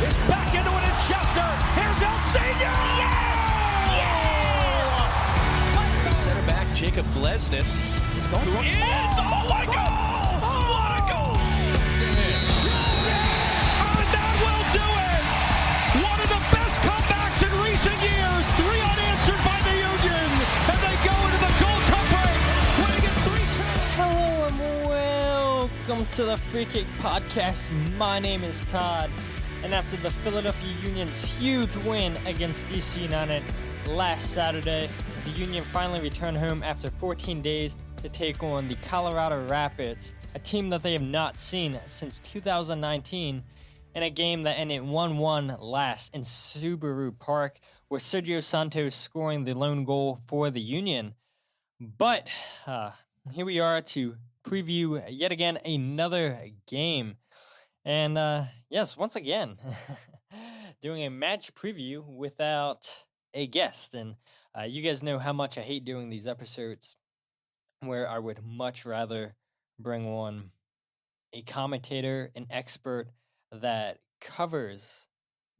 Is back into it in Chester. Here's El Senior. Yes! Yes! The center back, Jacob Glesnes. He's going for it. Yes! Oh my goal! What a goal! And that will do it! One of the best comebacks in recent years. 3 unanswered by the Union. And they go into the Gold Cup break, winning it 3-2. Hello and welcome to the Free Kick Podcast. My name is Todd. And after the Philadelphia Union's huge win against DC United last Saturday, the Union finally returned home after 14 days to take on the Colorado Rapids, a team that they have not seen since 2019, in a game that ended 1-1 last in Subaru Park, with Sergio Santos scoring the lone goal for the Union. But here we are to preview yet again another game. And yes, once again, doing a match preview without a guest. And you guys know how much I hate doing these episodes where I would much rather bring on a commentator, an expert that covers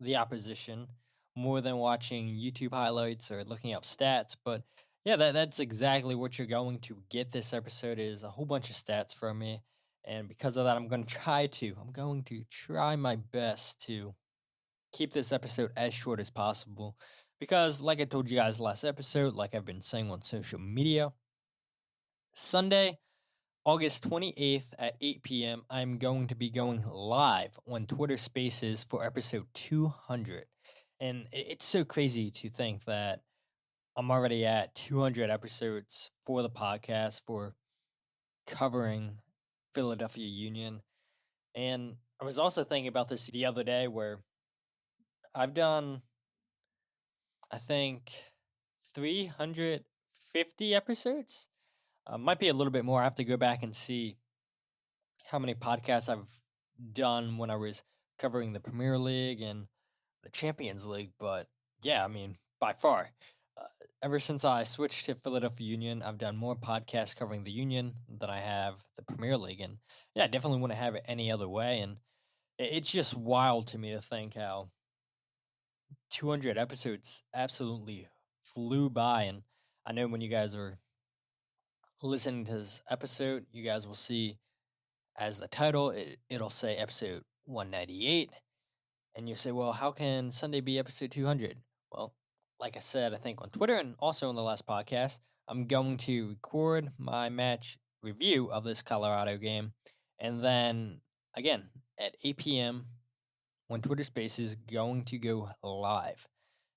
the opposition more than watching YouTube highlights or looking up stats. But yeah, that's exactly what you're going to get this episode, is a whole bunch of stats from me. And because of that, I'm going to try my best to keep this episode as short as possible. Because like I told you guys last episode, like I've been saying on social media, Sunday, August 28th at 8 p.m., I'm going to be going live on Twitter Spaces for episode 200. And it's so crazy to think that I'm already at 200 episodes for the podcast, for covering Philadelphia Union. And I was also thinking about this the other day, where I've done, I think, 350 episodes. Might be a little bit more. I have to go back and see how many podcasts I've done when I was covering the Premier League and the Champions League. But yeah, I mean, by far, ever since I switched to Philadelphia Union, I've done more podcasts covering the Union than I have the Premier League. And yeah, I definitely wouldn't have it any other way. And it's just wild to me to think how 200 episodes absolutely flew by. And I know when you guys are listening to this episode, you guys will see as the title, it'll say episode 198. And you'll say, well, how can Sunday be episode 200? Well, like I said, I think on Twitter and also on the last podcast, I'm going to record my match review of this Colorado game. And then, again, at 8 p.m. on Twitter Spaces, going to go live.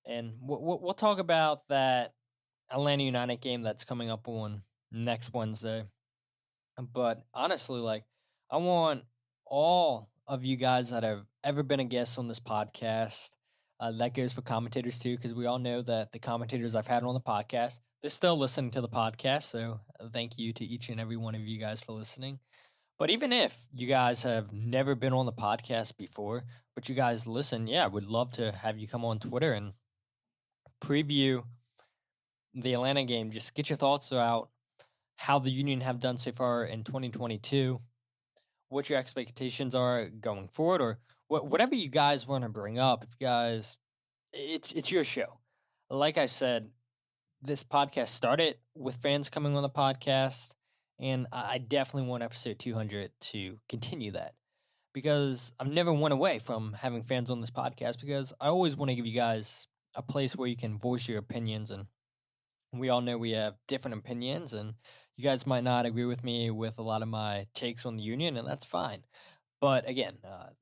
And we'll talk about that Atlanta United game that's coming up on next Wednesday. But honestly, like, I want all of you guys that have ever been a guest on this podcast, that goes for commentators too, because we all know that the commentators I've had on the podcast, they're still listening to the podcast. So thank you to each and every one of you guys for listening. But even if you guys have never been on the podcast before, but you guys listen, yeah, I would love to have you come on Twitter and preview the Atlanta game. Just get your thoughts out, how the Union have done so far in 2022, what your expectations are going forward, or whatever you guys want to bring up. If you guys, it's your show. Like I said, this podcast started with fans coming on the podcast, and I definitely want episode 200 to continue that, because I've never went away from having fans on this podcast, because I always want to give you guys a place where you can voice your opinions. And we all know we have different opinions, and you guys might not agree with me with a lot of my takes on the Union, and that's fine. But again,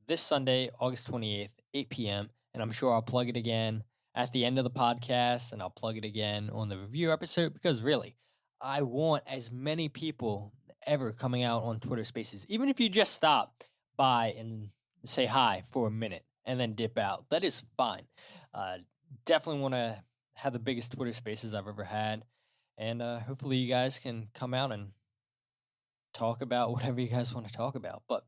this Sunday, August 28th, 8 p.m., and I'm sure I'll plug it again at the end of the podcast, and I'll plug it again on the review episode, because really, I want as many people ever coming out on Twitter Spaces. Even if you just stop by and say hi for a minute and then dip out, that is fine. Definitely want to have the biggest Twitter Spaces I've ever had, and hopefully you guys can come out and talk about whatever you guys want to talk about. But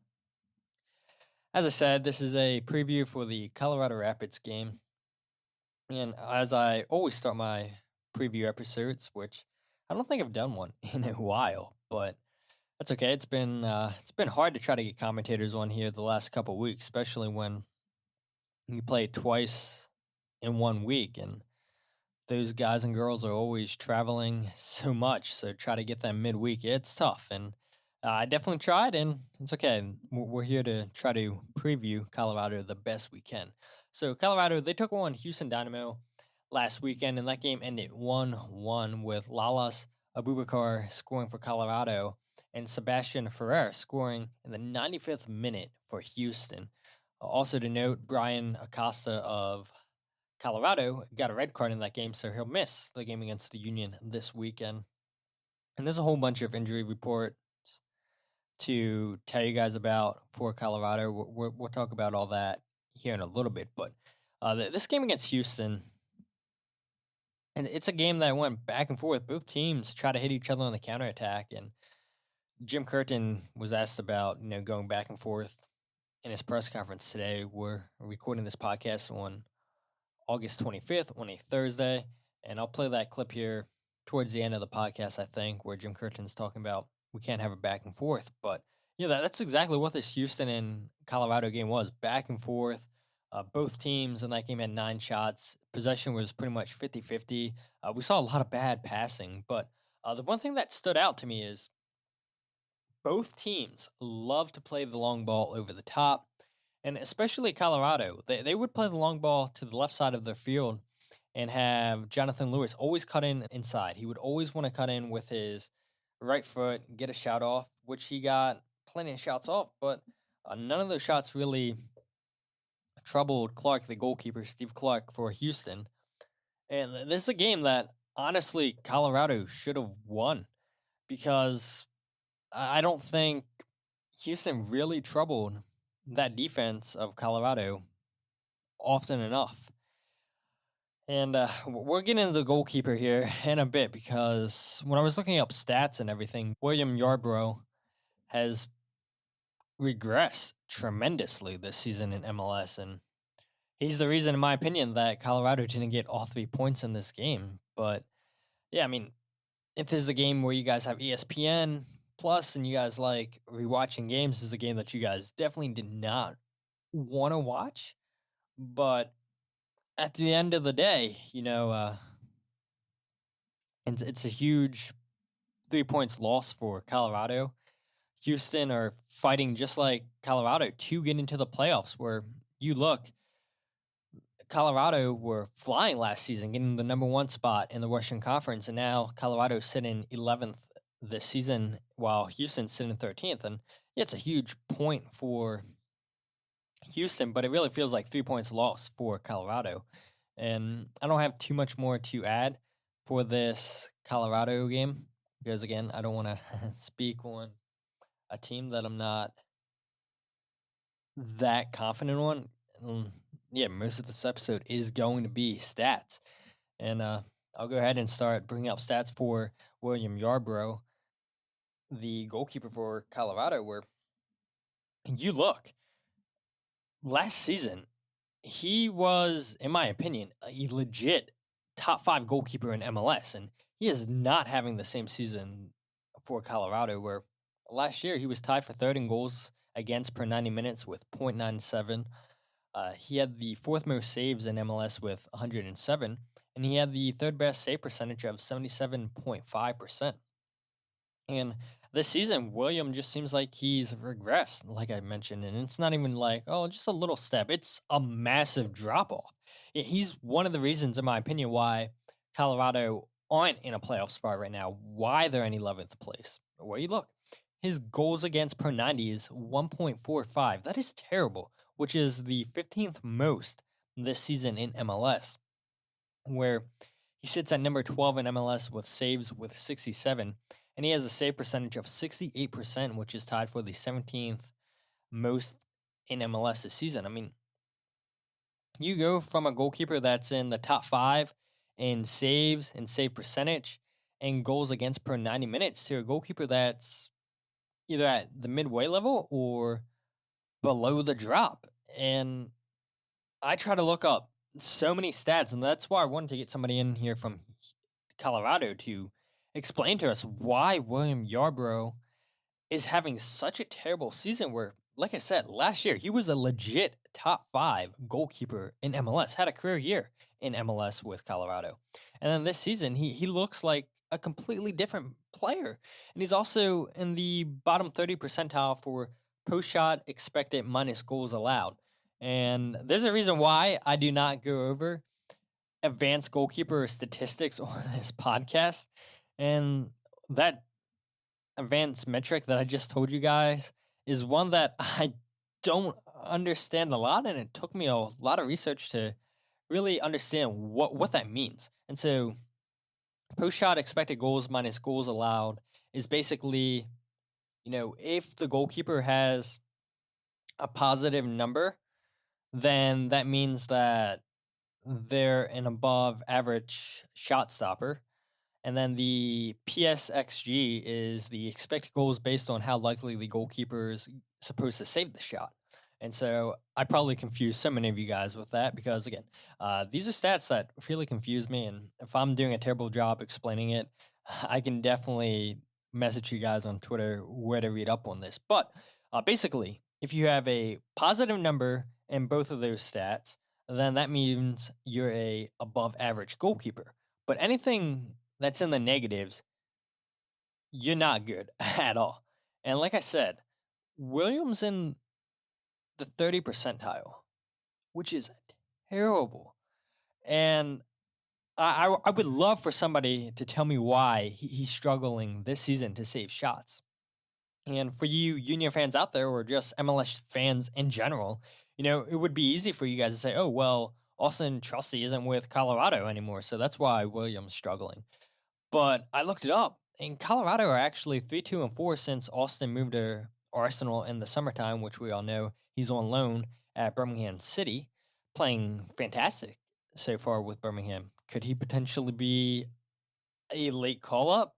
as I said, this is a preview for the Colorado Rapids game. And as I always start my preview episodes, which I don't think I've done one in a while, but that's okay. It's been hard to try to get commentators on here the last couple of weeks, especially when you play it twice in 1 week, and those guys and girls are always traveling so much. So try to get them midweek. It's tough, and I definitely tried, and it's okay. We're here to try to preview Colorado the best we can. So Colorado, they took on Houston Dynamo last weekend, and that game ended 1-1 with Lalas Abubakar scoring for Colorado and Sebastian Ferrer scoring in the 95th minute for Houston. Also to note, Brian Acosta of Colorado got a red card in that game, so he'll miss the game against the Union this weekend. And there's a whole bunch of injury reports to tell you guys about for Colorado. We'll talk about all that here in a little bit. But this game against Houston, and it's a game that went back and forth. Both teams try to hit each other on the counterattack. And Jim Curtin was asked about, going back and forth in his press conference today. We're recording this podcast on August 25th on a Thursday, and I'll play that clip here towards the end of the podcast, I think, where Jim Curtin's talking about we can't have it back and forth. But yeah, that's exactly what this Houston and Colorado game was, back and forth. Both teams in that game had 9 shots. Possession was pretty much 50-50. We saw a lot of bad passing, but the one thing that stood out to me is both teams love to play the long ball over the top. And especially Colorado, they would play the long ball to the left side of their field and have Jonathan Lewis always cut in inside. He would always want to cut in with his right foot, get a shot off, which he got plenty of shots off, but none of those shots really troubled Clark, the goalkeeper, Steve Clark, for Houston. And this is a game that, honestly, Colorado should have won because I don't think Houston really troubled that defense of Colorado often enough. And we're getting into the goalkeeper here in a bit because when I was looking up stats and everything, William Yarbrough has regressed tremendously this season in MLS. And he's the reason, in my opinion, that Colorado didn't get all 3 points in this game. But yeah, I mean, if this is a game where you guys have ESPN Plus and you guys like rewatching games, this is a game that you guys definitely did not want to watch. But at the end of the day, it's a huge 3 points loss for Colorado. Houston are fighting just like Colorado to get into the playoffs, where you look, Colorado were flying last season, getting the number 1 spot in the Western Conference, and now Colorado's sitting 11th this season while Houston's sitting 13th. And yeah, it's a huge point for Houston, but it really feels like 3 points lost for Colorado. And I don't have too much more to add for this Colorado game because, again, I don't want to speak on a team that I'm not that confident on. Yeah, most of this episode is going to be stats. And I'll go ahead and start bringing up stats for William Yarbrough, the goalkeeper for Colorado, where you look, last season, he was, in my opinion, a legit top 5 goalkeeper in MLS, and he is not having the same season for Colorado, where last year he was tied for 3rd in goals against per 90 minutes with .97. He had the 4th most saves in MLS with 107, and he had the 3rd best save percentage of 77.5%. And this season, William just seems like he's regressed, like I mentioned, and it's not even like, just a little step. It's a massive drop-off. He's one of the reasons, in my opinion, why Colorado aren't in a playoff spot right now, why they're in 11th place. Where you look, his goals against per 90 is 1.45. That is terrible, which is the 15th most this season in MLS, where he sits at number 12 in MLS with saves with 67, and he has a save percentage of 68%, which is tied for the 17th most in MLS this season. I mean, you go from a goalkeeper that's in the top 5 in saves and save percentage and goals against per 90 minutes to a goalkeeper that's either at the midway level or below the drop. And I try to look up so many stats, and that's why I wanted to get somebody in here from Colorado to explain to us why William Yarbrough is having such a terrible season where, like I said, last year he was a legit top 5 goalkeeper in MLS, had a career year in MLS with Colorado. And then this season, he looks like a completely different player. And he's also in the bottom 30 percentile for post shot expected minus goals allowed. And there's a reason why I do not go over advanced goalkeeper statistics on this podcast. And that advanced metric that I just told you guys is one that I don't understand a lot, and it took me a lot of research to really understand what that means. And so, post shot expected goals minus goals allowed is basically, if the goalkeeper has a positive number, then that means that they're an above average shot stopper. And then the PSXG is the expected goals based on how likely the goalkeeper is supposed to save the shot. And so I probably confused so many of you guys with that because, again, these are stats that really confuse me. And if I'm doing a terrible job explaining it, I can definitely message you guys on Twitter where to read up on this. But basically, if you have a positive number in both of those stats, then that means you're a above average goalkeeper. But anything that's in the negatives, you're not good at all. And like I said, Williams in the 30 percentile, which is terrible. And I would love for somebody to tell me why he's struggling this season to save shots. And for you Union fans out there, or just MLS fans in general, it would be easy for you guys to say, oh, well, Austin Trusty isn't with Colorado anymore, so that's why Williams struggling. But I looked it up, and Colorado are actually 3-2-4 since Austin moved to Arsenal in the summertime, which we all know he's on loan at Birmingham City, playing fantastic so far with Birmingham. Could he potentially be a late call-up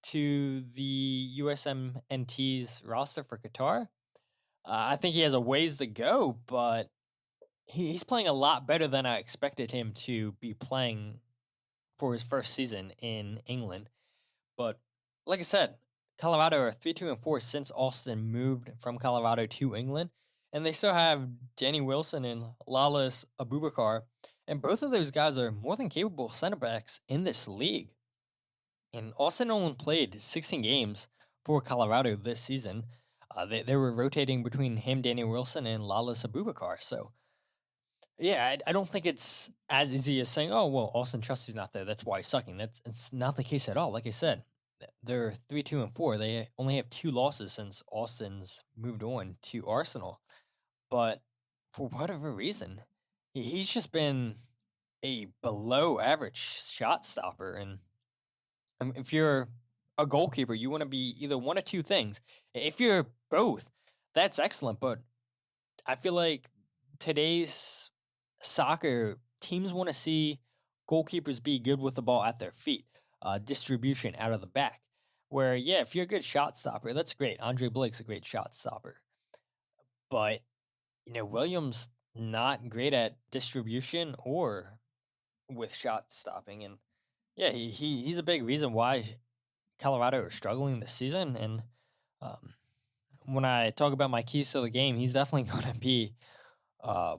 to the USMNT's roster for Qatar? I think he has a ways to go, but he's playing a lot better than I expected him to be playing for his first season in England. But like I said, Colorado are 3-2-4 since Austin moved from Colorado to England. And they still have Danny Wilson and Lalas Abubakar. And both of those guys are more than capable center backs in this league. And Austin only played 16 games for Colorado this season. They were rotating between him, Danny Wilson, and Lalas Abubakar. So, yeah, I don't think it's as easy as saying, oh, well, Austin Trusty's not there, that's why he's sucking. It's not the case at all. Like I said, they're 3-2-4. They only have 2 losses since Austin's moved on to Arsenal. But for whatever reason, he's just been a below average shot stopper. And if you're a goalkeeper, you want to be either one of two things. If you're both, that's excellent. But I feel like today's soccer teams want to see goalkeepers be good with the ball at their feet, distribution out of the back. Where, yeah, if you're a good shot stopper, that's great. Andre Blake's a great shot stopper. But, Williams not great at distribution or with shot stopping. And, yeah, he's a big reason why Colorado are struggling this season. And when I talk about my keys to the game, he's definitely going to be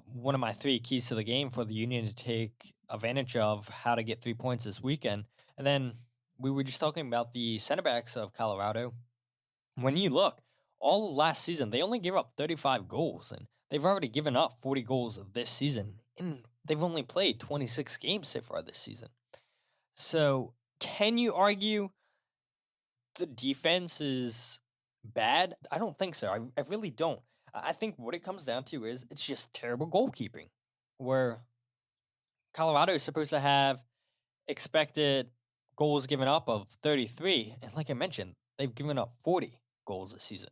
one of my 3 keys to the game for the Union to take advantage of how to get 3 points this weekend. And then we were just talking about the center backs of Colorado. When you look, all of last season, they only gave up 35 goals, and they've already given up 40 goals this season, and they've only played 26 games so far this season. So can you argue the defense is bad? I don't think so. I really don't. I think what it comes down to is it's just terrible goalkeeping, where Colorado is supposed to have expected goals given up of 33. And like I mentioned, they've given up 40 goals this season.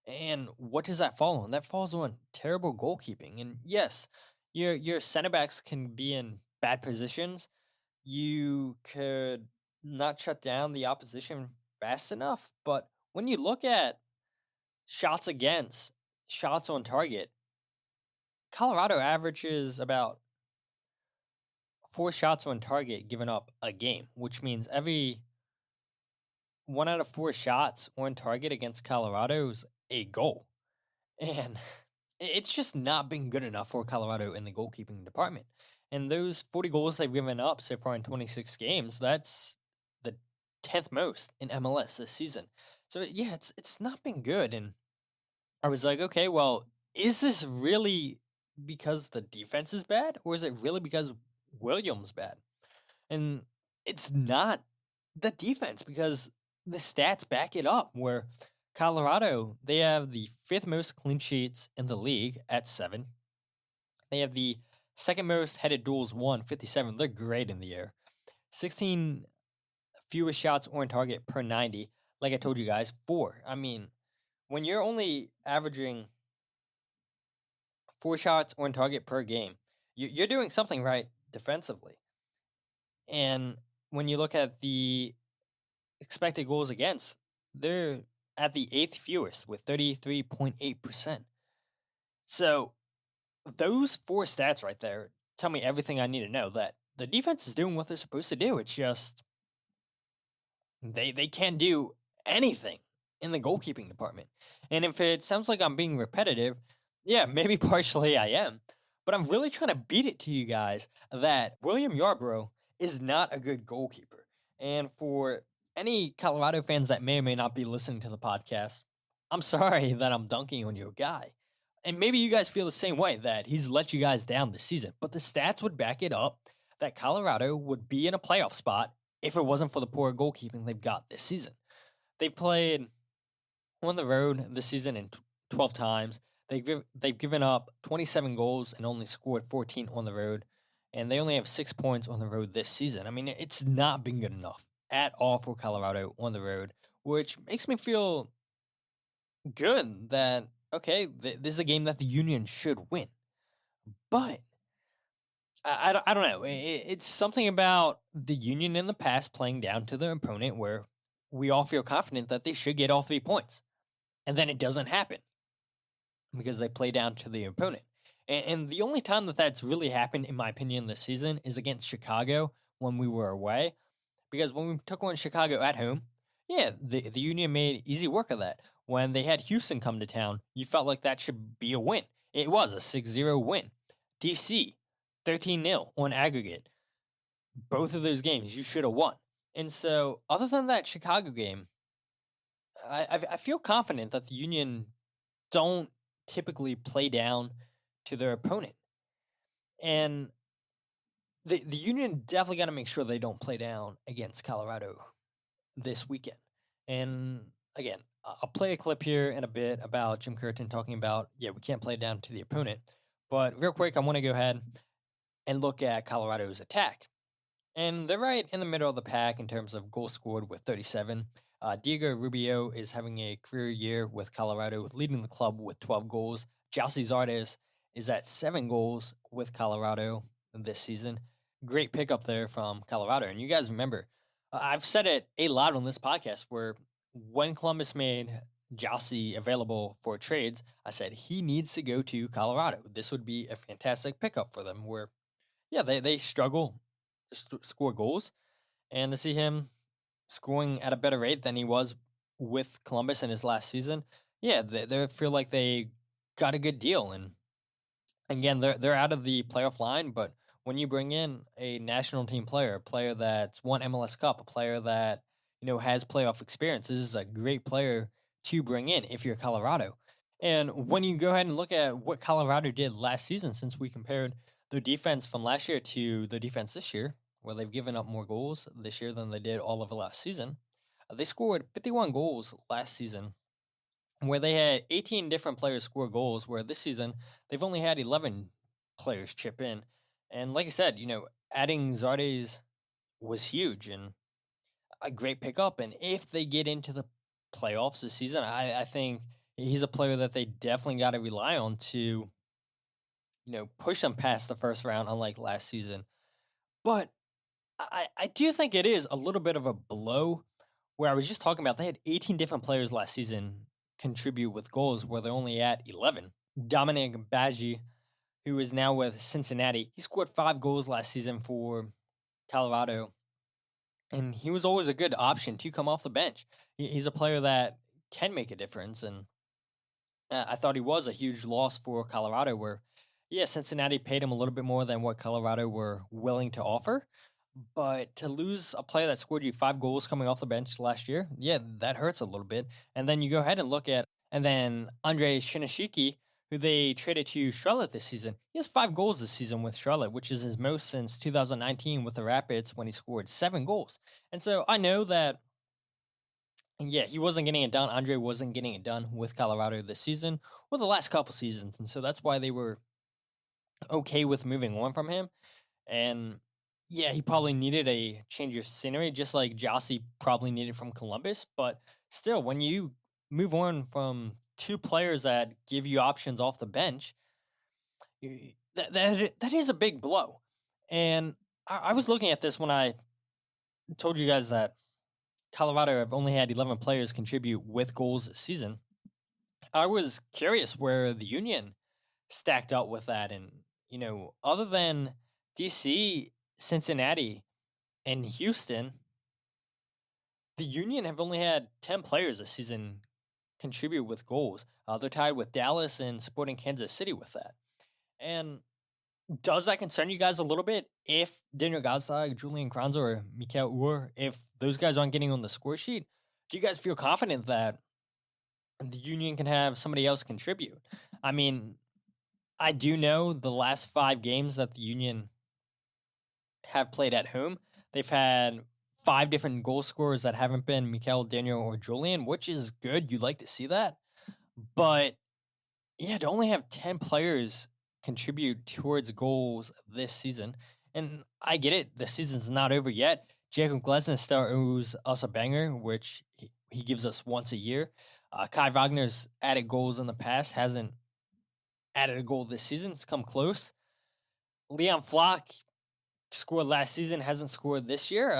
And what does that fall on? That falls on terrible goalkeeping. And yes, your center backs can be in bad positions. You could not shut down the opposition fast enough. But when you look at shots against, shots on target, Colorado averages about 4 shots on target given up a game, which means every 1 out of 4 shots on target against Colorado is a goal. And It's just not been good enough for Colorado in the goalkeeping department. And those 40 goals they've given up so far in 26 games, that's the 10th most in MLS this season. So yeah, it's not been good. And I was like, okay, well, is this really because the defense is bad, or is it really because Williams bad? And it's not the defense because the stats back it up. Where Colorado, they have the fifth most clean sheets in the league at 7. They have the second most headed duels won, 57. They're great in the air. 16 fewest shots on target per 90. Like I told you guys, 4. I mean, when you're only averaging 4 shots on target per game, you're doing something right defensively. And when you look at the expected goals against, they're at the 8th fewest with 33.8%. So those 4 stats right there tell me everything I need to know that the defense is doing what they're supposed to do. It's just they can't do anything in the goalkeeping department. And if it sounds like I'm being repetitive, yeah, maybe partially I am. But I'm really trying to beat it to you guys that William Yarbrough is not a good goalkeeper. And for any Colorado fans that may or may not be listening to the podcast, I'm sorry that I'm dunking on your guy. And maybe you guys feel the same way that he's let you guys down this season. But the stats would back it up that Colorado would be in a playoff spot if it wasn't for the poor goalkeeping they've got this season. They've played on the road this season in 12 times. They've given up 27 goals and only scored 14 on the road. And they only have 6 points on the road this season. I mean, it's not been good enough at all for Colorado on the road, which makes me feel good that, okay, this is a game that the Union should win. But I don't know. It's something about the Union in the past playing down to their opponent where we all feel confident that they should get all 3 points. And then it doesn't happen because they play down to the opponent. And the only time that that's really happened, in my opinion, this season is against Chicago when we were away. Because when we took on Chicago at home, yeah, the Union made easy work of that. When they had Houston come to town, you felt like that should be a win. It was a 6-0 win. DC, 13-0 on aggregate. Both of those games you should have won. And so, other than that Chicago game, I feel confident that the Union don't typically play down to their opponent. And the Union definitely got to make sure they don't play down against Colorado this weekend. And again, I'll play a clip here in a bit about Jim Curtin talking about, yeah, we can't play down to the opponent. But real quick, I want to go ahead and look at Colorado's attack. And they're right in the middle of the pack in terms of goals scored with 37. Diego Rubio is having a career year with Colorado, leading the club with 12 goals. Jalcy Zardes is at 7 goals with Colorado this season. Great pickup there from Colorado. And you guys remember, I've said it a lot on this podcast where when Columbus made Jalcy available for trades, I said he needs to go to Colorado. This would be a fantastic pickup for them where, yeah, they struggle to score goals. And to see him scoring at a better rate than he was with Columbus in his last season, yeah, they feel like they got a good deal. And again, they're out of the playoff line, but when you bring in a national team player, a player that's won MLS Cup, a player that has playoff experience, this is a great player to bring in if you're Colorado. And when you go ahead and look at what Colorado did last season, since we compared their defense from last year to the defense this year, where they've given up more goals this year than they did all of last season, they scored 51 goals last season, where they had 18 different players score goals, where this season they've only had 11 players chip in. And like I said, adding Zardes was huge and a great pickup. And if they get into the playoffs this season, I think he's a player that they definitely got to rely on to, push them past the first round, unlike last season. But I do think it is a little bit of a blow where I was just talking about they had 18 different players last season contribute with goals where they're only at 11. Dominic Badji, who is now with Cincinnati, he scored 5 goals last season for Colorado. And he was always a good option to come off the bench. He's a player that can make a difference. And I thought he was a huge loss for Colorado, where, yeah, Cincinnati paid him a little bit more than what Colorado were willing to offer. But to lose a player that scored you 5 goals coming off the bench last year, yeah, that hurts a little bit. And then you go ahead and look at, and then Andre Shinashiki, who they traded to Charlotte this season. He has 5 goals this season with Charlotte, which is his most since 2019 with the Rapids when he scored 7 goals. And so I know that, yeah, he wasn't getting it done. Andre wasn't getting it done with Colorado this season or the last couple seasons. And so that's why they were okay with moving on from him. And yeah, he probably needed a change of scenery, just like Jossie probably needed from Columbus. But still, when you move on from two players that give you options off the bench, that is a big blow. And I was looking at this when I told you guys that Colorado have only had 11 players contribute with goals this season. I was curious where the Union stacked up with that. And, other than DC, Cincinnati, and Houston, the Union have only had 10 players this season contribute with goals. They're tied with Dallas and Sporting Kansas City with that. And does that concern you guys a little bit if Daniel Gazdag, Julian Kranz, or Mikael Uhr, if those guys aren't getting on the score sheet? Do you guys feel confident that the Union can have somebody else contribute? I mean, I do know the last 5 games that the Union have played at home, they've had 5 different goal scorers that haven't been Mikael, Daniel, or Julian, which is good. You'd like to see that. But yeah, to only have 10 players contribute towards goals this season, and I get it, the season's not over yet. Jacob Glesnes still owes us a banger, which he gives us once a year. Kai Wagner's added goals in the past, hasn't added a goal this season. It's come close. Leon Flock scored last season, hasn't scored this year.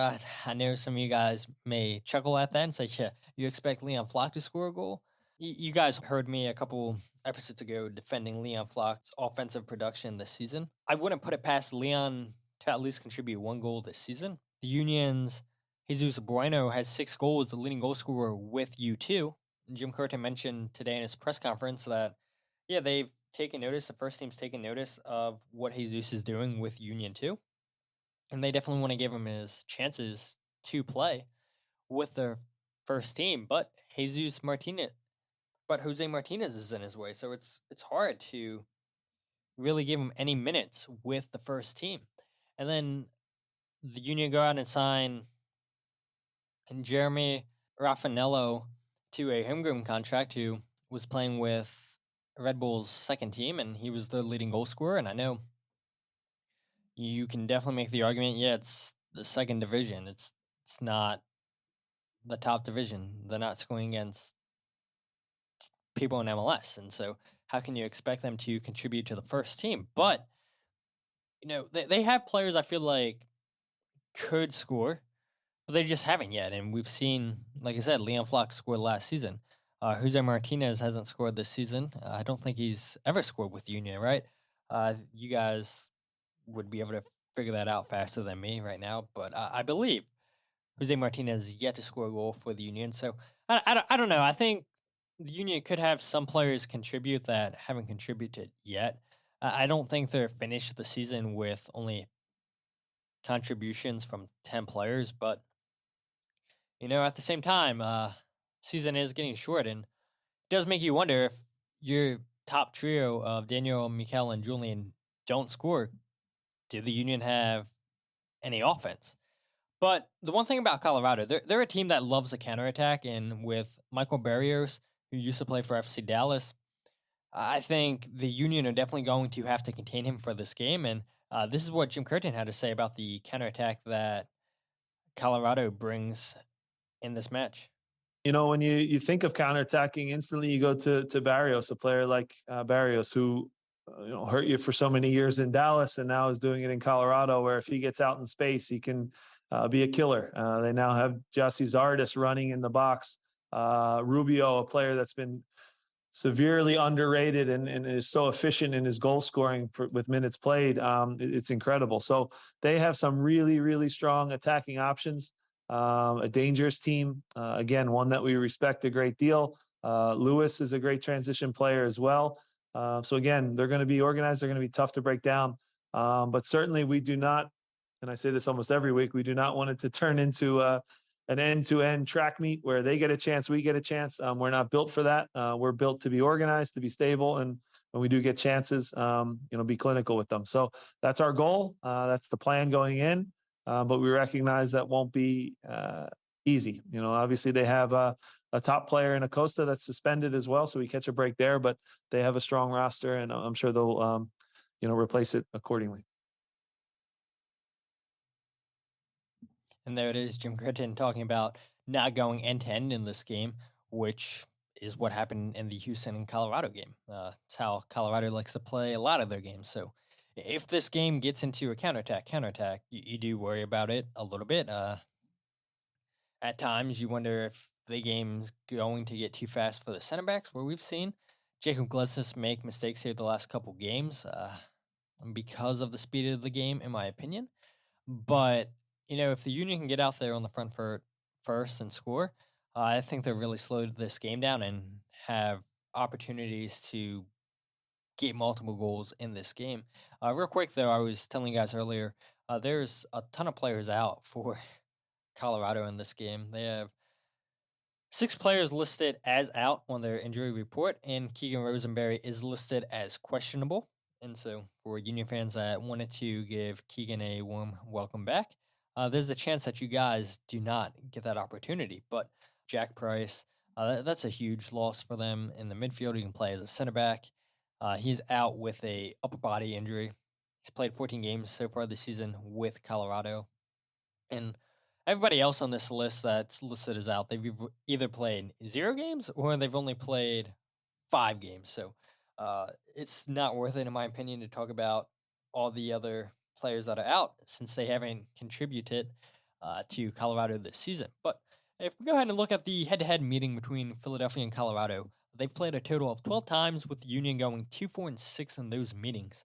I know some of you guys may chuckle at that and say, yeah, you expect Leon Flock to score a goal? You guys heard me a couple episodes ago defending Leon Flock's offensive production this season. I wouldn't put it past Leon to at least contribute 1 goal this season. The Union's Jesus Bueno has 6 goals, the leading goal scorer with U2. Jim Curtin mentioned today in his press conference that, yeah, they've taken notice, the first team's taken notice of what Jesus is doing with Union 2. And they definitely want to give him his chances to play with their first team. But Jose Martinez is in his way, so it's hard to really give him any minutes with the first team. And then the Union go out and sign Jeremy Raffanello to a homegrown contract, who was playing with Red Bull's second team, and he was their leading goal scorer. And I know you can definitely make the argument, yeah, it's the second division. It's not the top division. They're not scoring against people in MLS. And so how can you expect them to contribute to the first team? But, they have players I feel like could score, but they just haven't yet. And we've seen, like I said, Leon Flock scored last season. Jose Martinez hasn't scored this season. I don't think he's ever scored with Union, right? You guys would be able to figure that out faster than me right now. But I believe Jose Martinez is yet to score a goal for the Union. So I don't know. I think the Union could have some players contribute that haven't contributed yet. I don't think they're finished the season with only contributions from 10 players. But, at the same time, season is getting short, and it does make you wonder if your top trio of Daniel, Mikael, and Julian don't score. Do the Union have any offense? But the one thing about Colorado, they're a team that loves a counterattack, and with Michael Barrios, who used to play for FC Dallas, I think the Union are definitely going to have to contain him for this game. And this is what Jim Curtin had to say about the counterattack that Colorado brings in this match. When you think of counterattacking, instantly you go to Barrios, a player like Barrios, who hurt you for so many years in Dallas and now is doing it in Colorado, where if he gets out in space, he can be a killer. They now have Jossie Zardes running in the box. Rubio, a player that's been severely underrated and is so efficient in his goal scoring with minutes played. It's incredible. So they have some really, really strong attacking options. A dangerous team, again, one that we respect a great deal. Lewis is a great transition player as well. So again, they're going to be organized. They're going to be tough to break down. But certainly we do not, and I say this almost every week, we do not want it to turn into an end-to-end track meet where they get a chance, we get a chance. We're not built for that. We're built to be organized, to be stable, and when we do get chances, be clinical with them. So that's our goal. That's the plan going in. But we recognize that won't be easy. Obviously they have a top player in Acosta that's suspended as well, so we catch a break there. But they have a strong roster, and I'm sure they'll replace it accordingly. And there it is, Jim Curtin talking about not going end-to-end in this game, which is what happened in the Houston and Colorado game. It's how Colorado likes to play a lot of their games. So if this game gets into a counterattack, you do worry about it a little bit. At times, you wonder if the game's going to get too fast for the center backs, where we've seen Jacob Glesnes make mistakes here the last couple games because of the speed of the game, in my opinion. But if the Union can get out there on the front foot first and score, I think they'll really slow this game down and have opportunities to get multiple goals in this game. Real quick, though, I was telling you guys earlier, there's a ton of players out for Colorado in this game. They have 6 players listed as out on their injury report, and Keegan Rosenberry is listed as questionable. And so for Union fans that wanted to give Keegan a warm welcome back, there's a chance that you guys do not get that opportunity. But Jack Price, that's a huge loss for them in the midfield. He can play as a center back. He's out with a upper body injury. He's played 14 games so far this season with Colorado. And everybody else on this list that's listed as out, they've either played 0 games or they've only played 5 games. So it's not worth it, in my opinion, to talk about all the other players that are out since they haven't contributed to Colorado this season. But if we go ahead and look at the head-to-head meeting between Philadelphia and Colorado, they've played a total of 12 times, with the Union going 2-4-6 in those meetings.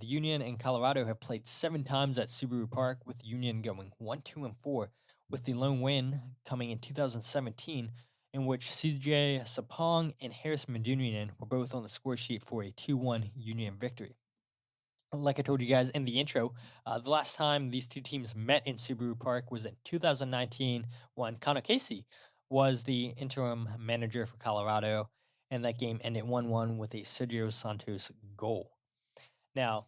The Union and Colorado have played 7 times at Subaru Park, with Union going 1-2-4, with the lone win coming in 2017, in which CJ Sapong and Harris Medunian were both on the score sheet for a 2-1 Union victory. Like I told you guys in the intro, the last time these two teams met in Subaru Park was in 2019, when Connor Casey was the interim manager for Colorado, and that game ended 1-1 with a Sergio Santos goal. Now,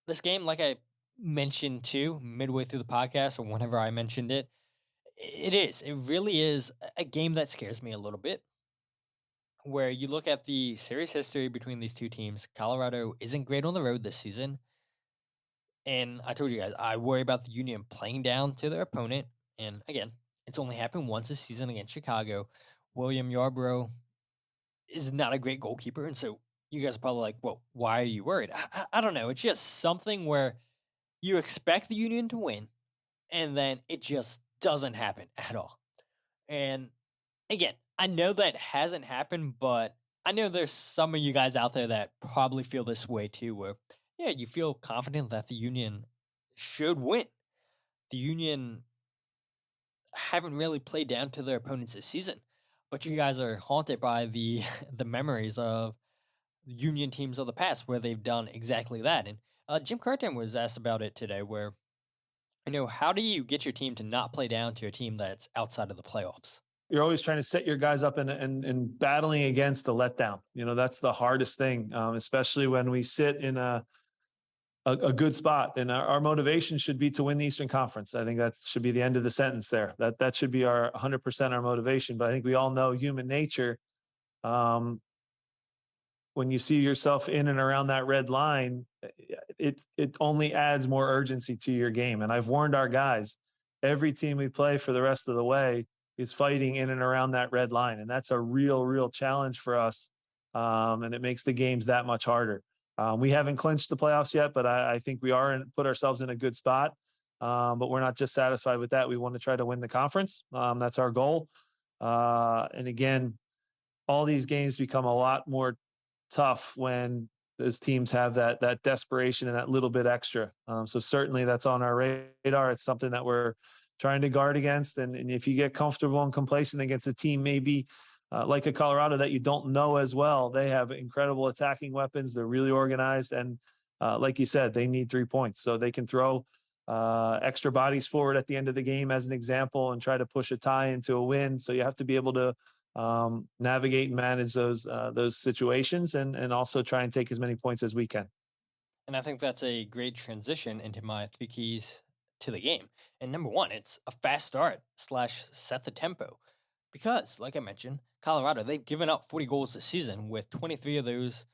this game, like I mentioned too, midway through the podcast or whenever I mentioned it, it really is a game that scares me a little bit. Where you look at the series history between these two teams, Colorado isn't great on the road this season. And I told you guys, I worry about the Union playing down to their opponent. And again, it's only happened once this season against Chicago. William Yarbrough is not a great goalkeeper. And so you guys are probably like, well, why are you worried? I don't know. It's just something where you expect the Union to win, and then it just doesn't happen at all. And again, I know that hasn't happened, but I know there's some of you guys out there that probably feel this way too, where, yeah, you feel confident that the Union should win. The Union haven't really played down to their opponents this season, but you guys are haunted by the memories of Union teams of the past where they've done exactly that. And Jim Curtin was asked about it today, where, how do you get your team to not play down to a team that's outside of the playoffs? You're always trying to set your guys up and battling against the letdown. That's the hardest thing, especially when we sit in a good spot. And our motivation should be to win the Eastern Conference. I think that should be the end of the sentence there. That should be our 100% our motivation. But I think we all know human nature. When you see yourself in and around that red line, it only adds more urgency to your game. And I've warned our guys, every team we play for the rest of the way is fighting in and around that red line. And that's a real challenge for us. And it makes the games that much harder. We haven't clinched the playoffs yet, but I think we are put ourselves in a good spot. But we're not just satisfied with that. We want to try to win the conference. That's our goal. And again, all these games become a lot more tough when those teams have that desperation and that little bit extra. So certainly that's on our radar. It's something that we're trying to guard against. And if you get comfortable and complacent against a team maybe like a Colorado that you don't know as well. They have incredible attacking weapons. They're really organized. And like you said, they need 3 points. So they can throw extra bodies forward at the end of the game as an example and try to push a tie into a win. So you have to be able to navigate and manage those situations and also try and take as many points as we can. And I think that's a great transition into my 3 keys to the game. And number 1, it's a fast start / set the tempo. Because, like I mentioned, Colorado, they've given up 40 goals this season, with 23 of those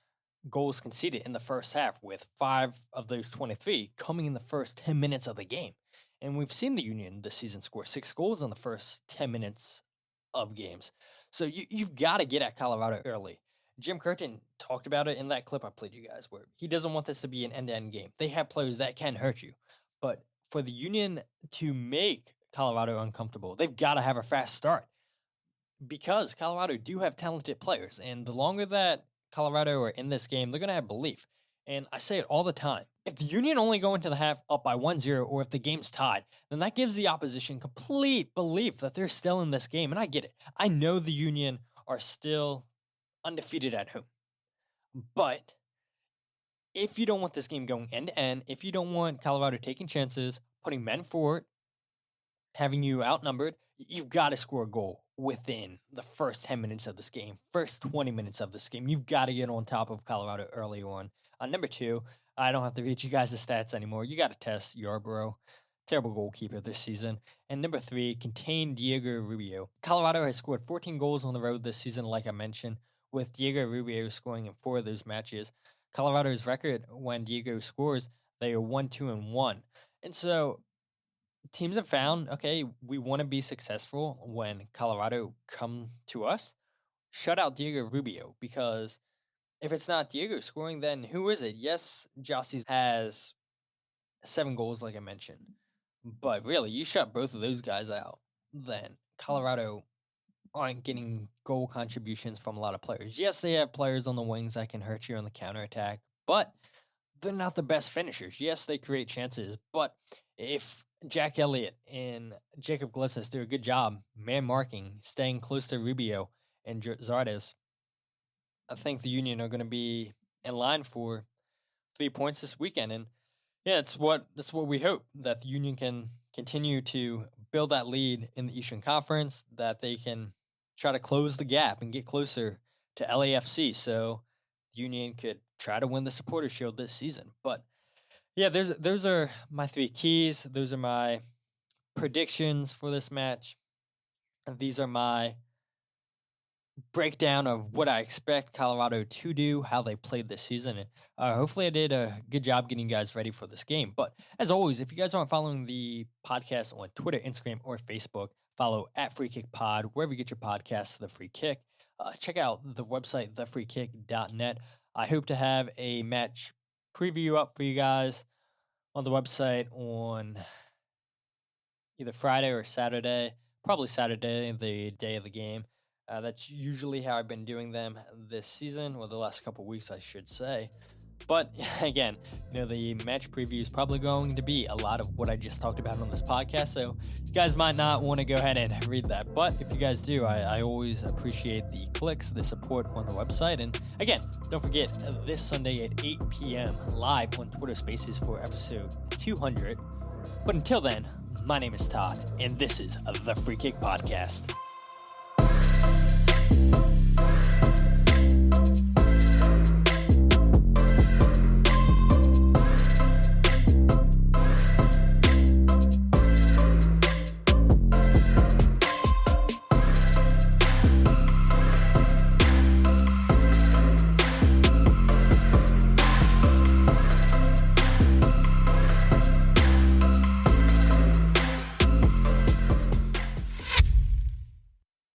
goals conceded in the first half, with 5 of those 23 coming in the first 10 minutes of the game. And we've seen the Union this season score 6 goals in the first 10 minutes of games. So you've got to get at Colorado early. Jim Curtin talked about it in that clip I played you guys, where he doesn't want this to be an end-to-end game. They have players that can hurt you. But for the Union to make Colorado uncomfortable, they've got to have a fast start. Because Colorado do have talented players. And the longer that Colorado are in this game, they're going to have belief. And I say it all the time. If the Union only go into the half up by 1-0, or if the game's tied, then that gives the opposition complete belief that they're still in this game. And I get it. I know the Union are still undefeated at home. But if you don't want this game going end to end, if you don't want Colorado taking chances, putting men forward, having you outnumbered, you've got to score a goal within the first 10 minutes of this game, first 20 minutes of this game. You've got to get on top of Colorado early on. Number 2, I don't have to read you guys the stats anymore. You got to test Yarbrough, terrible goalkeeper this season. And number 3, contain Diego Rubio. Colorado has scored 14 goals on the road this season, like I mentioned, with Diego Rubio scoring in 4 of those matches. Colorado's record when Diego scores, they are 1-2-1. And so teams have found, okay, we want to be successful when Colorado come to us. Shut out Diego Rubio, because if it's not Diego scoring, then who is it? Yes, Jossie has 7 goals, like I mentioned. But really, you shut both of those guys out, then Colorado aren't getting goal contributions from a lot of players. Yes, they have players on the wings that can hurt you on the counterattack, but they're not the best finishers. Yes, they create chances, but if Jack Elliott and Jacob Glesnes do a good job man marking, staying close to Rubio and Zardes, I think the Union are going to be in line for 3 points this weekend. And yeah, that's what we hope, that the Union can continue to build that lead in the Eastern Conference, that they can try to close the gap and get closer to LAFC, so the Union could try to win the Supporters Shield this season. But yeah, those are my 3 keys. Those are my predictions for this match. And these are my breakdown of what I expect Colorado to do, how they played this season. And hopefully I did a good job getting you guys ready for this game. But as always, if you guys aren't following the podcast on Twitter, Instagram, or Facebook, follow at Free Kick Pod, wherever you get your podcasts, The Free Kick. Check out the website, thefreekick.net. I hope to have a match preview up for you guys on the website on either Friday or Saturday, probably Saturday, the day of the game. That's usually how I've been doing them this season, or the last couple of weeks, I should say. But again, the match preview is probably going to be a lot of what I just talked about on this podcast, so you guys might not want to go ahead and read that. But if you guys do, I always appreciate the clicks, the support on the website. And again, don't forget, this Sunday at 8 p.m. live on Twitter Spaces for episode 200. But until then, my name is Todd, and this is the Free Kick Podcast.